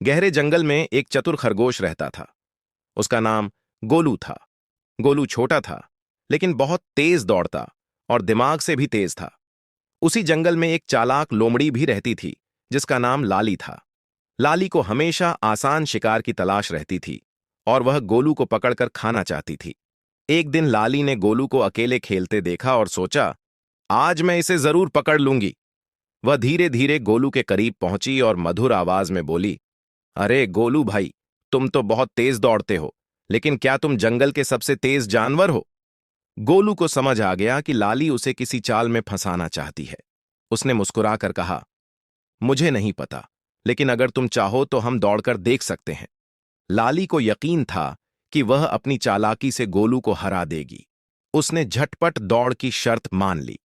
गहरे जंगल में एक चतुर खरगोश रहता था। उसका नाम गोलू था। गोलू छोटा था, लेकिन बहुत तेज दौड़ता और दिमाग से भी तेज था। उसी जंगल में एक चालाक लोमड़ी भी रहती थी, जिसका नाम लाली था। लाली को हमेशा आसान शिकार की तलाश रहती थी और वह गोलू को पकड़कर खाना चाहती थी। एक दिन लाली ने गोलू को अकेले खेलते देखा और सोचा, आज मैं इसे जरूर पकड़ लूंगी। वह धीरे धीरे गोलू के करीब पहुंची और मधुर आवाज में बोली, अरे गोलू भाई, तुम तो बहुत तेज दौड़ते हो, लेकिन क्या तुम जंगल के सबसे तेज जानवर हो? गोलू को समझ आ गया कि लाली उसे किसी चाल में फंसाना चाहती है। उसने मुस्कुराकर कहा, मुझे नहीं पता, लेकिन अगर तुम चाहो तो हम दौड़कर देख सकते हैं। लाली को यकीन था कि वह अपनी चालाकी से गोलू को हरा देगी। उसने झटपट दौड़ की शर्त मान ली।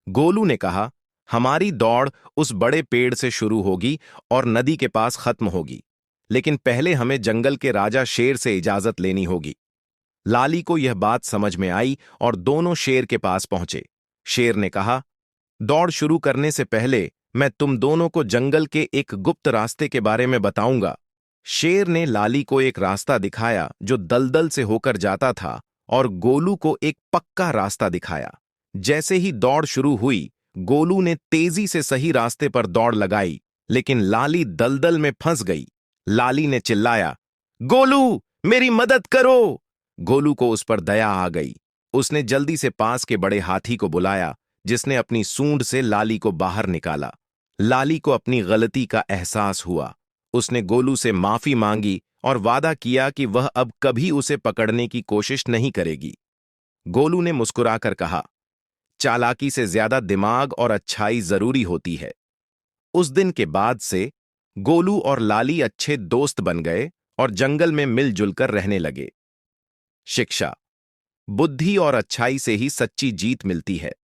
गोलू ने कहा, हमारी दौड़ उस बड़े पेड़ से शुरू होगी और नदी के पास खत्म होगी, लेकिन पहले हमें जंगल के राजा शेर से इजाजत लेनी होगी। लाली को यह बात समझ में आई और दोनों शेर के पास पहुंचे। शेर ने कहा, दौड़ शुरू करने से पहले मैं तुम दोनों को जंगल के एक गुप्त रास्ते के बारे में बताऊंगा। शेर ने लाली को एक रास्ता दिखाया जो दलदल से होकर जाता था और गोलू को एक पक्का रास्ता दिखाया। जैसे ही दौड़ शुरू हुई, गोलू ने तेजी से सही रास्ते पर दौड़ लगाई, लेकिन लाली दलदल में फंस गई। लाली ने चिल्लाया, गोलू, मेरी मदद करो! गोलू को उस पर दया आ गई। उसने जल्दी से पास के बड़े हाथी को बुलाया, जिसने अपनी सूंड से लाली को बाहर निकाला। लाली को अपनी गलती का एहसास हुआ। उसने गोलू से माफी मांगी और वादा किया कि वह अब कभी उसे पकड़ने की कोशिश नहीं करेगी। गोलू ने मुस्कुराकर कहा, चालाकी से ज्यादा दिमाग और अच्छाई जरूरी होती है। उस दिन के बाद से गोलू और लाली अच्छे दोस्त बन गए और जंगल में मिलजुल कर रहने लगे। शिक्षा: बुद्धि और अच्छाई से ही सच्ची जीत मिलती है।